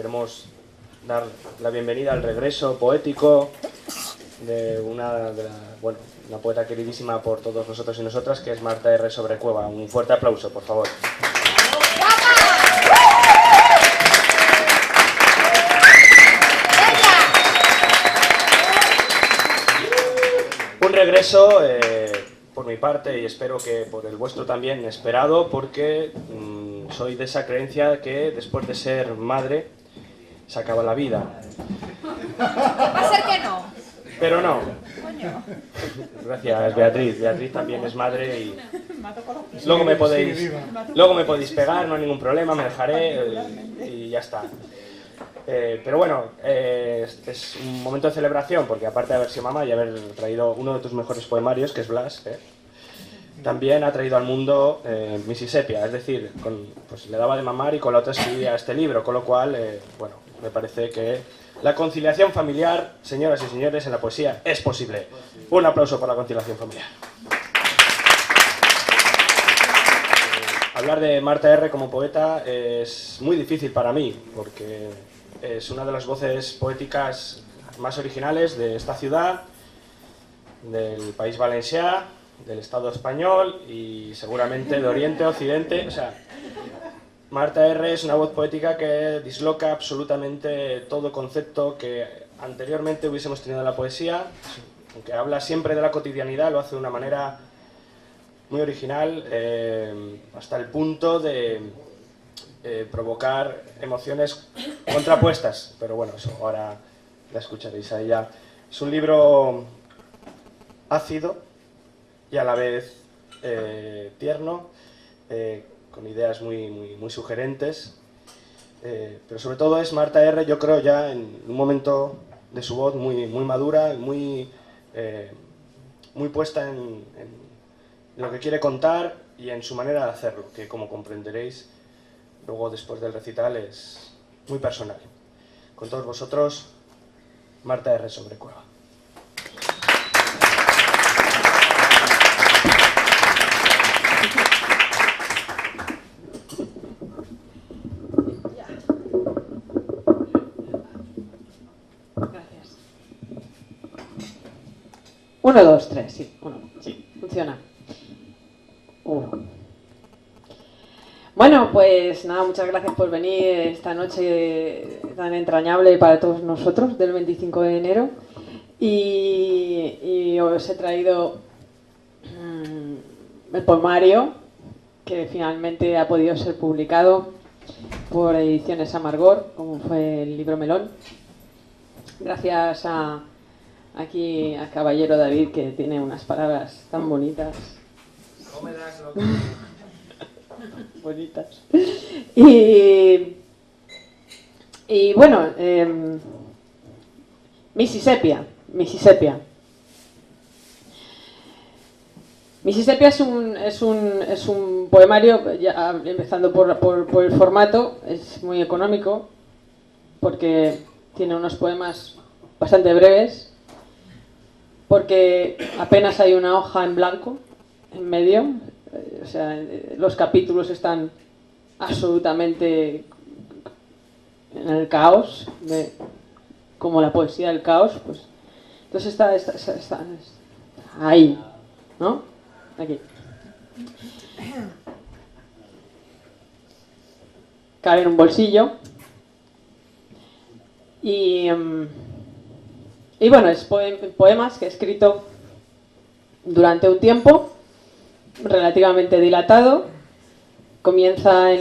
queremos dar la bienvenida al regreso poético de una poeta queridísima por todos nosotros y nosotras, que es Marta R. Sobrecueva. Un fuerte aplauso, por favor. Un regreso, por mi parte, y espero que por el vuestro también, esperado, porque soy de esa creencia que después de ser madre se acaba la vida. Va a ser que no. Pero no. Coño. Gracias, Beatriz. Beatriz también es madre y luego me podéis pegar, no hay ningún problema, me dejaré y ya está. Pero bueno, es un momento de celebración, porque aparte de haber sido mamá y haber traído uno de tus mejores poemarios, que es Blas, también ha traído al mundo Mississippi, es decir, pues le daba de mamar y con la otra escribía este libro, con lo cual, me parece que la conciliación familiar, señoras y señores, en la poesía es posible. Un aplauso por la conciliación familiar. Hablar de Marta R. como poeta es muy difícil para mí, porque es una de las voces poéticas más originales de esta ciudad, del País Valencià, del Estado español y seguramente de Oriente, Occidente. O sea, Marta R. es una voz poética que disloca absolutamente todo concepto que anteriormente hubiésemos tenido en la poesía, aunque habla siempre de la cotidianidad, lo hace de una manera muy original, hasta el punto de provocar emociones contrapuestas, pero bueno, eso ahora la escucharéis a ella. Es un libro ácido y a la vez tierno, con ideas muy sugerentes, pero sobre todo es Marta R., yo creo, ya en un momento de su voz muy madura, muy puesta en lo que quiere contar y en su manera de hacerlo, que como comprenderéis luego después del recital es muy personal. Con todos vosotros, Marta R. Sobrecueva. Gracias. 1, 2, 3, sí, 1. Sí. Funciona. 1. Bueno, pues nada, muchas gracias por venir esta noche tan entrañable para todos nosotros, del 25 de enero. Y os he traído el poemario que finalmente ha podido ser publicado por Ediciones Amargor, como fue el libro Melón. Gracias aquí al caballero David, que tiene unas palabras tan bonitas. Bonitas. Y bueno, Mississippi es un poemario, ya empezando por el formato, es muy económico, porque tiene unos poemas bastante breves, porque apenas hay una hoja en blanco en medio. O sea, los capítulos están absolutamente en el caos, como la poesía del caos, pues. Entonces está ahí, ¿no? Aquí. Cabe en un bolsillo. Y bueno, es poemas que he escrito durante un tiempo relativamente dilatado. Comienza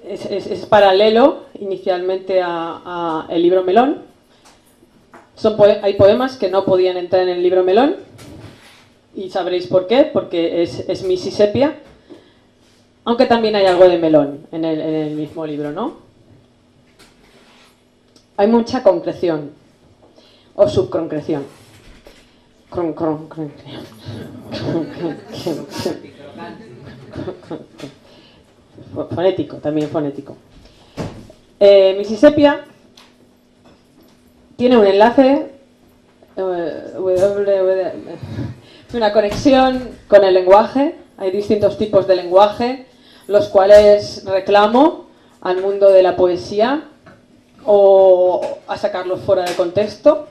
es paralelo inicialmente a el libro Melón. Hay poemas que no podían entrar en el libro Melón y sabréis por qué, porque es Mississippi, aunque también hay algo de melón en el mismo libro, ¿no? Hay mucha concreción o subconcreción. Fonético, también fonético. Mississippi tiene un enlace, una conexión con el lenguaje. Hay distintos tipos de lenguaje, los cuales reclamo al mundo de la poesía o a sacarlo fuera de contexto.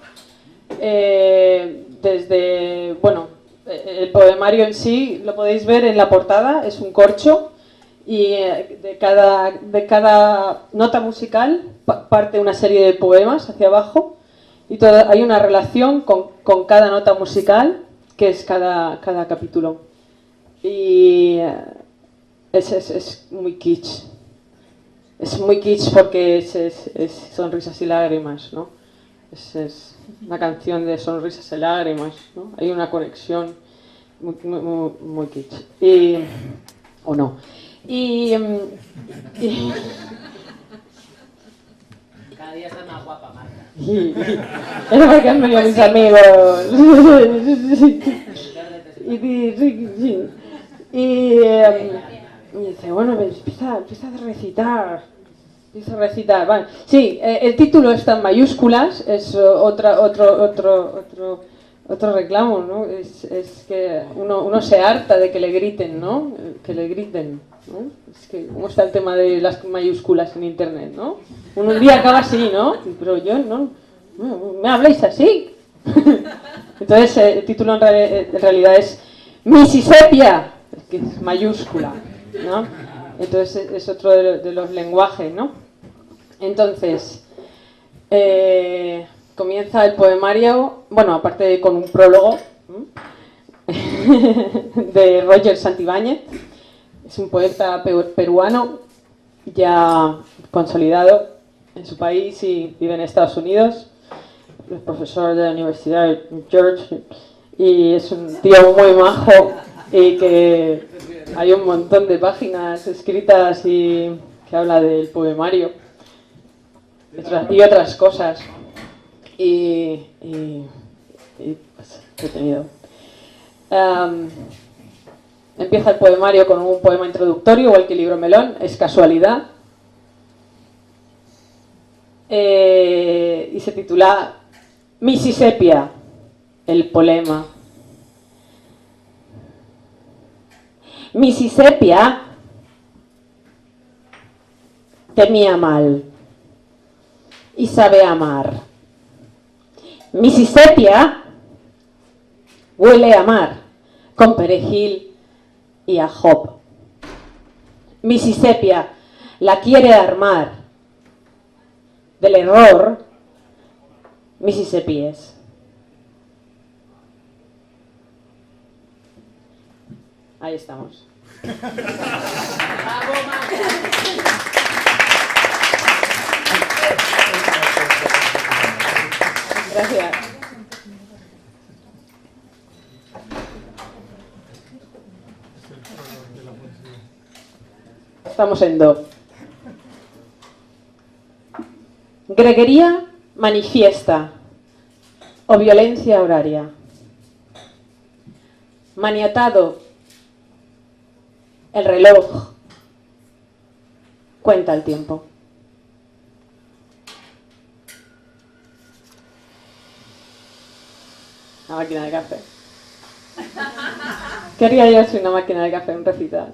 Desde, bueno, el poemario en sí lo podéis ver en la portada, es un corcho y de cada nota musical parte una serie de poemas hacia abajo y hay una relación con cada nota musical, que es cada capítulo. Y es muy kitsch. Es muy kitsch porque es sonrisas y lágrimas, ¿no? Es una canción de sonrisas y lágrimas, ¿no? Hay una conexión muy kitsch. ¿O no? Cada día estás más guapa, Marta. Es porque han venido mis amigos. Y dice, bueno, empieza a recitar. Empieza a recitar. Vale. Sí, el título está en mayúsculas, es otro reclamo, ¿no? Es que uno se harta de que le griten, ¿no? Que le griten, ¿no? Es que, ¿cómo está el tema de las mayúsculas en internet, ¿no? Uno un día acaba así, ¿no? Pero yo, ¿no? ¿Me habláis así? Entonces, el título en realidad es Mississippi, que es mayúscula, ¿no? Entonces, es otro de los lenguajes, ¿no? Entonces, comienza el poemario, bueno, aparte con un prólogo de Roger Santibáñez. Es un poeta peruano ya consolidado en su país y vive en Estados Unidos. Es profesor de la Universidad de George y es un tío muy majo y que hay un montón de páginas escritas y que habla del poemario y otras cosas. Y pues, entretenido. Empieza el poemario con un poema introductorio, igual que el libro Melón, es casualidad. Y se titula Mississippi, el polema. Mississippi temía mal y sabe amar. Mississippi huele a mar con perejil y ajob. Mississippi la quiere armar del error. Mississippi es. Ahí estamos. ¡Bravo, Marta! Gracias. Estamos en do. Greguería manifiesta o violencia horaria. Maniatado el reloj cuenta el tiempo. Una máquina de café. ¿Qué haría yo sin una máquina de café? Un recital.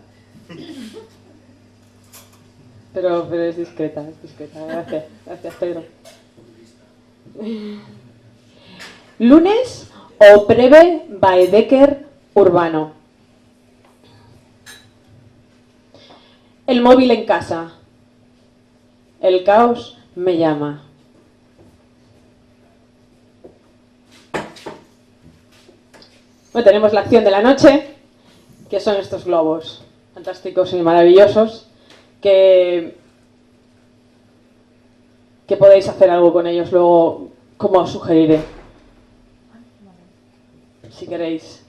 Pero es discreta, es discreta. Gracias Pedro. Lunes o breve Baedeker urbano. El móvil en casa. El caos me llama. Bueno, tenemos la acción de la noche, que son estos globos fantásticos y maravillosos, que podéis hacer algo con ellos luego, como os sugeriré. Si queréis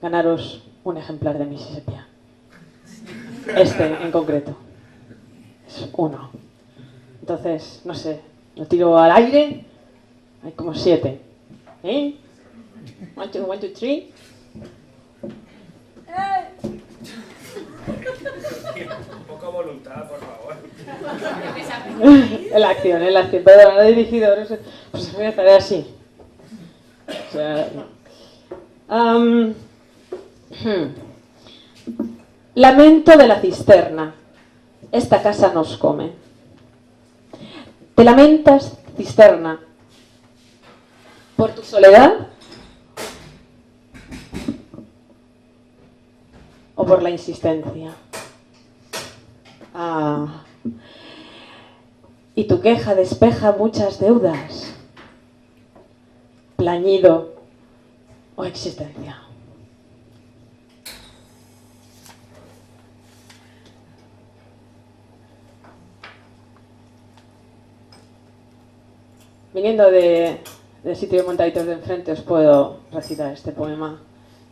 ganaros un ejemplar de Mississippi. Este en concreto. Es uno. Entonces, no sé, lo tiro al aire. Hay como 7. ¿Eh? 1, 2, 1, 2, 3. Poca voluntad, por favor. En la acción, perdón, no he dirigido, no sé, pues voy a hacer así. O sea, lamento de la cisterna. Esta casa nos come. Te lamentas, cisterna, por tu soledad o por la insistencia. Ah, y tu queja despeja muchas deudas, plañido o existencia. Viniendo del sitio de montaditos de enfrente, os puedo recitar este poema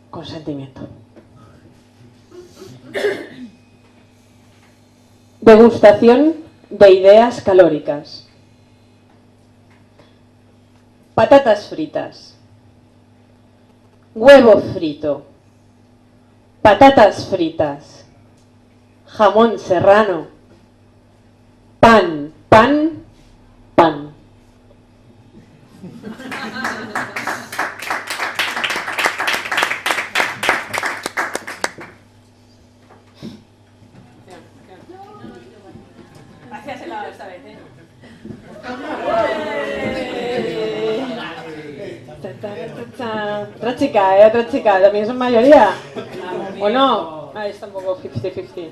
con sentimiento. Degustación de ideas calóricas. Patatas fritas. Huevo frito. Patatas fritas. Jamón serrano. Pan, pan, pan. Hacia ese lado esta vez, ¿eh? Otra chica, también son mayoría. ¿O no? Ahí está un poco 50-50.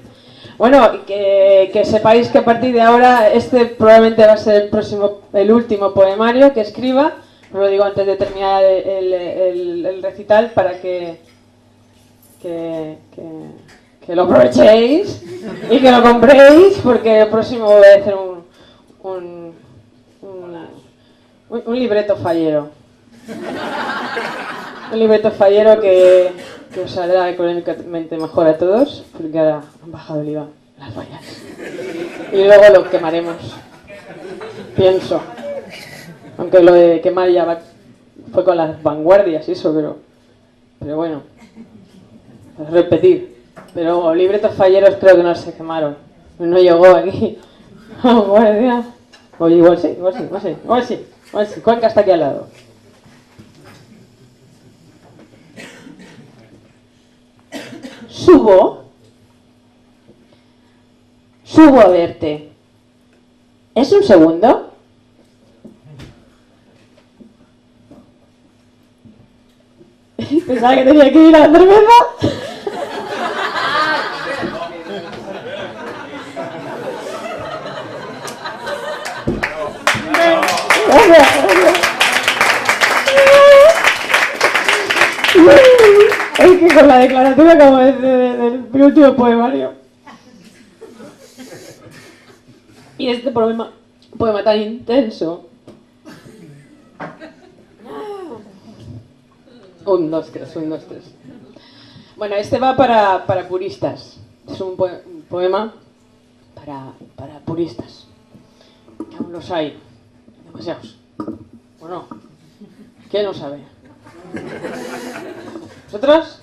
Bueno, que sepáis que a partir de ahora este probablemente va a ser el último poemario que escriba. Os lo digo antes de terminar el recital para que lo aprovechéis y que lo compréis, porque el próximo voy a hacer un libreto fallero. Un libreto fallero que os saldrá económicamente mejor a todos, porque ahora han bajado el IVA las fallas. Y luego lo quemaremos, pienso. Aunque lo de quemar ya fue con las vanguardias y eso, pero bueno, es repetir. Pero libretos falleros creo que no se quemaron. No llegó aquí vanguardia. Oye, igual sí. Cuenca está aquí al lado. Subo a verte. ¿Es un segundo? Pensaba que tenía que ir a la cerveza. Es que con la declaratura como del último poemario. Y este poema tan intenso. 1, 2, 3. Bueno, este va para puristas. Es un poema para puristas. Que aún los hay. Demasiados. ¿O no? ¿Quién no sabe? ¿Vosotros?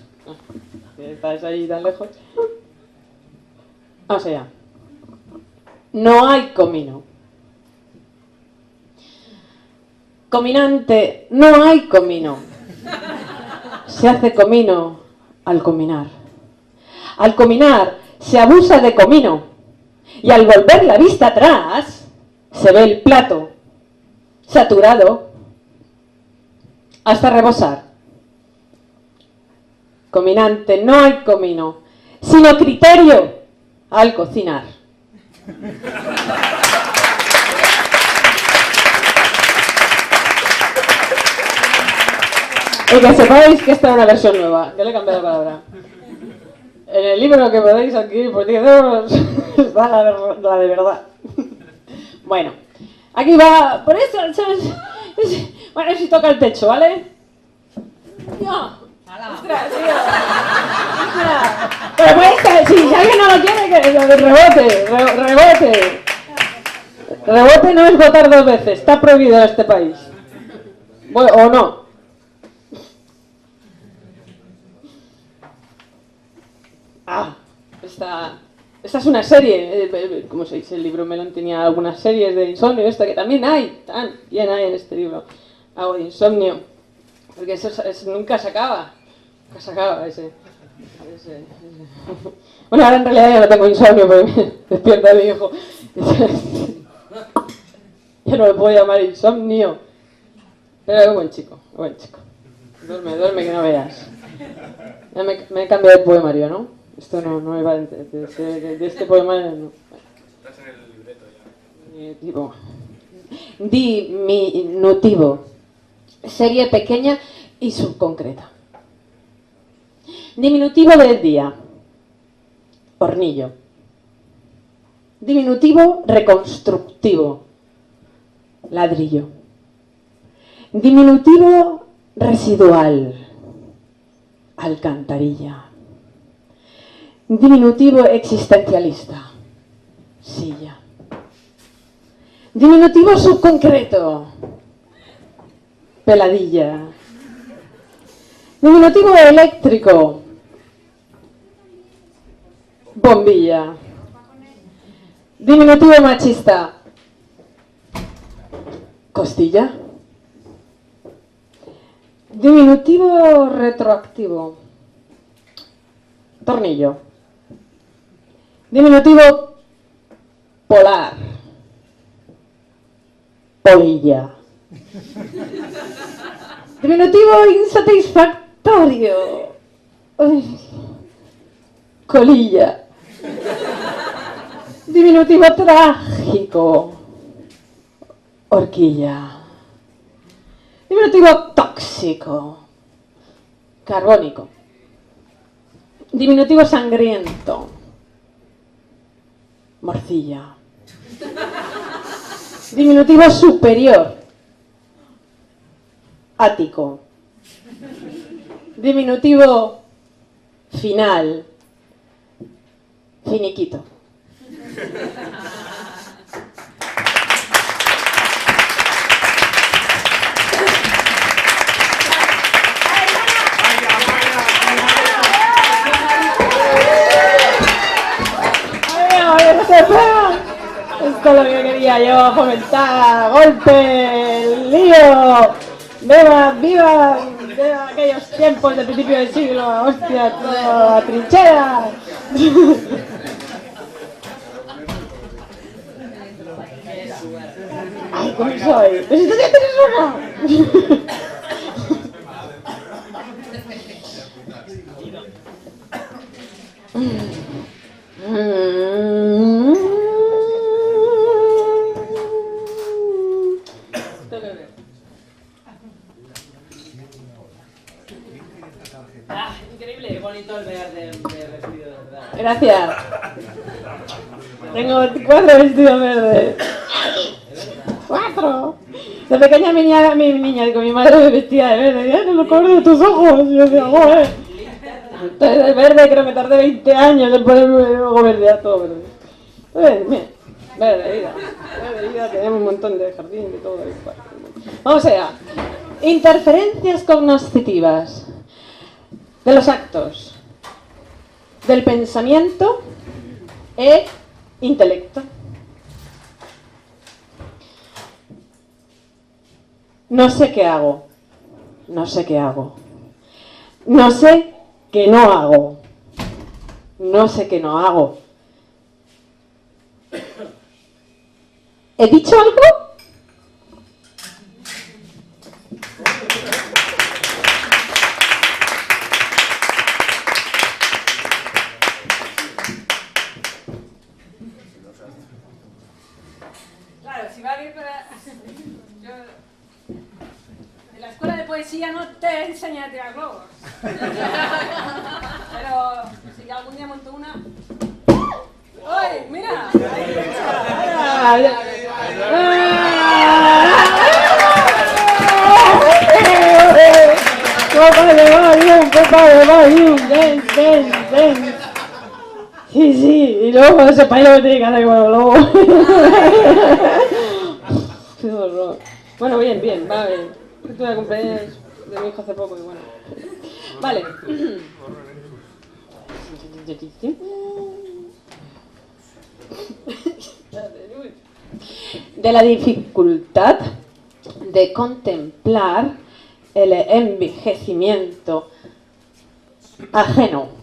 ¿Estáis ahí tan lejos? Vamos allá. No hay comino. Cominante, no hay comino. Se hace comino al cominar. Al cominar se abusa de comino. Y al volver la vista atrás, se ve el plato saturado hasta rebosar. Cominante, no hay comino, sino criterio al cocinar. Y que sepáis que esta es una versión nueva, que le he cambiado la palabra. En el libro que podéis adquirir por 10 euros está la de verdad. Bueno, aquí va, por eso, bueno, si toca el techo, ¿vale? No. Ostras, tío. Pero pues, si alguien no lo quiere, que rebote. Rebote no es votar 2 veces, está prohibido en este país. Bueno, o no. Esta es una serie, como se dice, el libro Melón tenía algunas series de insomnio, esta que también hay en este libro, algo de insomnio, porque eso nunca se acaba ese. Bueno, ahora en realidad ya no tengo insomnio porque me despierta mi hijo Yo no lo puedo llamar insomnio. Pero es buen chico, es buen chico. Duerme, duerme que no veas. Ya me he cambiado de poemario, ¿no? Esto no me va de este poemario, no. Estás en el libreto ya. Diminutivo. Diminutivo. Serie pequeña y subconcreta. Diminutivo del día. Hornillo. Diminutivo reconstructivo. Ladrillo. Diminutivo residual. Alcantarilla. Diminutivo existencialista. Silla. Diminutivo subconcreto. Peladilla. Diminutivo eléctrico. Bombilla. Diminutivo machista. Costilla. Diminutivo retroactivo. Tornillo. Diminutivo polar. Polilla. Diminutivo insatisfactorio. Uy. Colilla. Diminutivo trágico. Horquilla. Diminutivo tóxico. Carbónico. Diminutivo sangriento. Morcilla. Diminutivo superior. Ático. Diminutivo final. Finiquito. Esto es lo que quería yo fomentar. Golpe, lío. Viva aquellos tiempos del principio del siglo. Hostia, toda trinchera. Ay, ¿cómo soy? ¿Necesitas ya tienes uno? Increíble, qué bonito el verde vestido, de verdad. Gracias. Tengo 4 vestidos verdes. 4. De pequeña mi niña, digo, mi madre me vestía de verde. Ya no lo cobro de tus ojos. Y yo decía, joder. Entonces el verde creo que tardé 20 años en ponerme luego verdear todo verde. Entonces, mira, verde vida, tenemos un montón de jardín y todo. Vamos allá. Interferencias cognoscitivas de los actos, del pensamiento e intelecto. No sé qué hago. No sé qué hago. No sé qué no hago. No sé qué no hago. ¿He dicho algo? Claro, si va a ir para... Yo... En la escuela de poesía no te enseñan a tirar globos. Pero si algún día monto una... ¡Ay, mira! Ven. Sí, y luego ese país lo tiene que hacer con el globo. Qué horror. Bueno, bien, va bien. Tuve el cumpleaños de mi hijo hace poco y bueno. Vale. De la dificultad de contemplar el envejecimiento ajeno.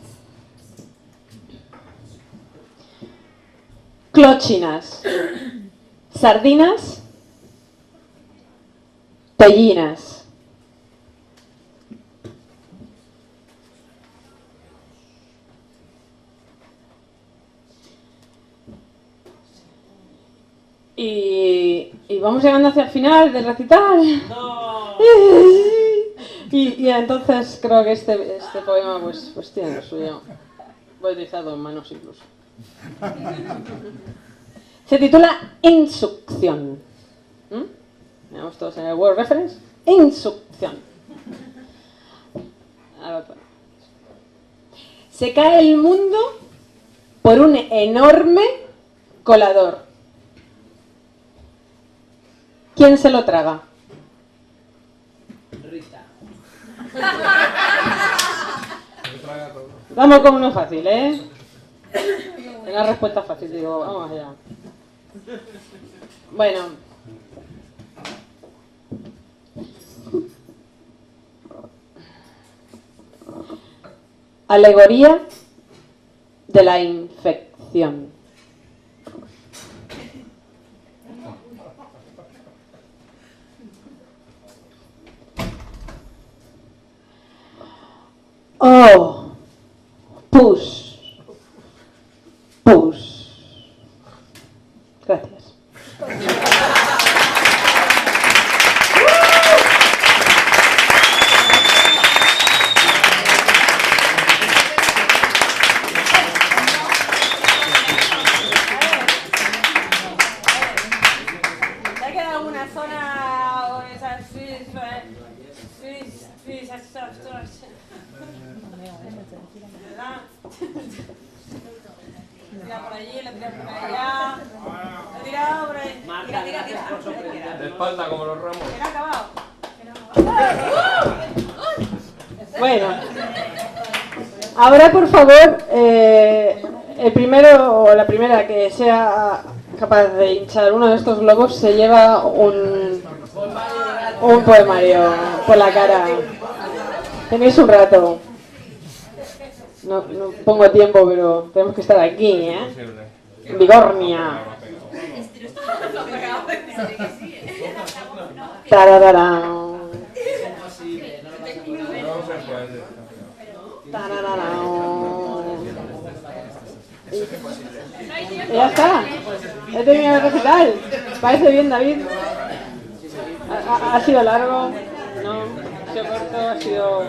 Clochinas, sardinas Tellinas. Y vamos llegando hacia el final del recital. ¡No! Y entonces creo que este poema pues tiene lo suyo. Voy a utilizar dos manos incluso. Se titula Insucción. Veamos todos en el Word Reference. Insucción. Se cae el mundo por un enorme colador. ¿Quién se lo traga? Rita. Vamos con uno fácil, ¿eh? Una respuesta fácil, digo, vamos allá. Bueno. Alegoría de la infección. Oh, pus. Gracias. ¿Te ha quedado alguna zona o esas ¿verdad? Tira por allí, la tira por allá. La tira por ahí. Tira. De espalda como los ramos. Que no ha acabado. Bueno, ahora por favor, el primero o la primera que sea capaz de hinchar uno de estos globos se lleva un poemario por la cara. Tenéis un rato. No pongo tiempo, pero tenemos que estar aquí, ¿eh? En Bigornia. Tarararán. Y ya está. He terminado el recital. Parece bien, David. Ha sido largo. No. Ha sido corto. Ha sido.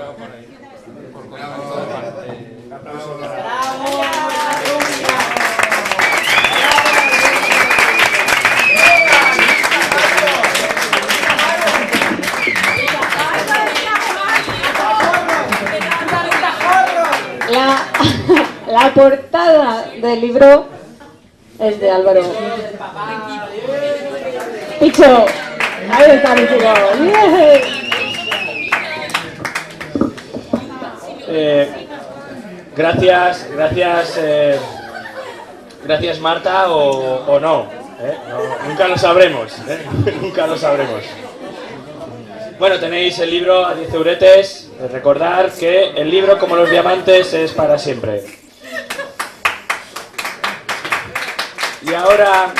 La portada del libro es de Álvaro Picho. Ahí está mi chico. Gracias Marta o no, nunca lo sabremos, nunca lo sabremos. Bueno, tenéis el libro a 10 euretes. Recordad que el libro, como los diamantes, es para siempre. Y ahora...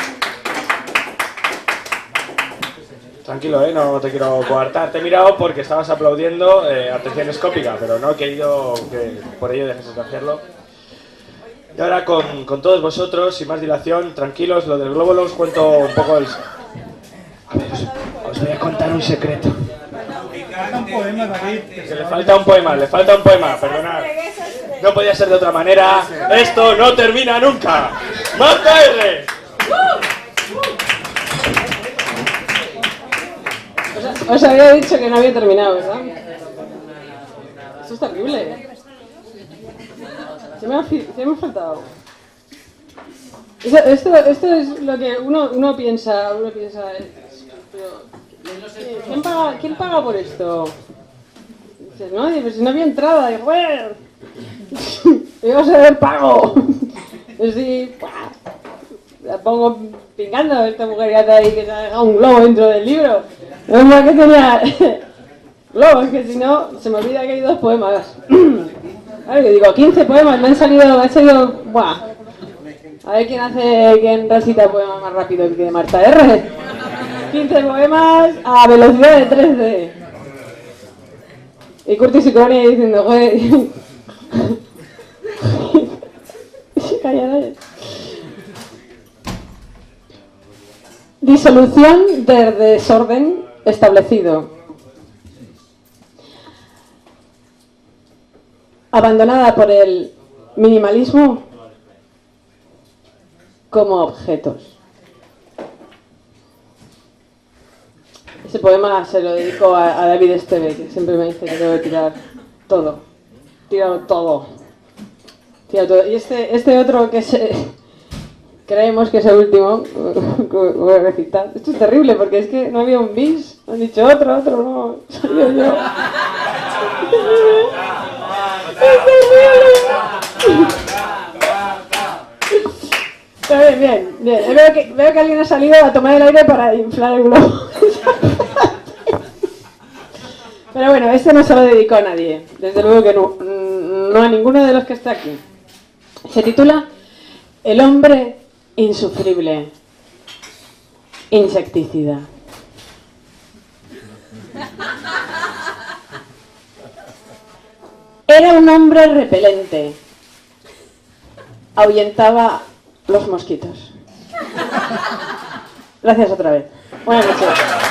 Tranquilo, no te quiero coartar. Te he mirado porque estabas aplaudiendo atención escópica, pero no he querido que por ello dejes de hacerlo. Y ahora con todos vosotros, sin más dilación, tranquilos, lo del globo os cuento un poco el... A ver, os voy a contar un secreto. Que le falta un poema, perdonad. No podía ser de otra manera. Esto no termina nunca. ¡Marta R! Os había dicho que no había terminado, ¿verdad? Esto es terrible. Se me ha faltado. Esto es lo que uno piensa. Pero, ¿quién paga por esto? Dices, no, pues si no había entrada. Y joder, íbamos a ver pago. Y así, la pongo pingando esta mujer que está ahí que se ha dejado un globo dentro del libro. No es más que tenía globos, que si no se me olvida que hay 2 poemas. Claro, que digo, 15 poemas, me han salido, ¡buah! A ver quién recita poemas más rápido que Marta R. 15 poemas a velocidad de 3D. Y Curtis y Connie diciendo, güey. Callaré. Disolución del desorden establecido. Abandonada por el minimalismo como objetos. Ese poema se lo dedico a David Esteve, que siempre me dice que debo tirar todo. Tiro todo. Y este otro que creemos que es el último, voy a recitar. Esto es terrible porque es que no había un bis. Han dicho otro, no. Salió yo. Es terrible. Bien. Veo que alguien ha salido a tomar el aire para inflar el globo. Pero bueno, este no se lo dedicó a nadie. Desde luego que no a ninguno de los que está aquí. Se titula El hombre insufrible. Insecticida. Era un hombre repelente. Ahuyentaba los mosquitos. Gracias otra vez. Buenas noches.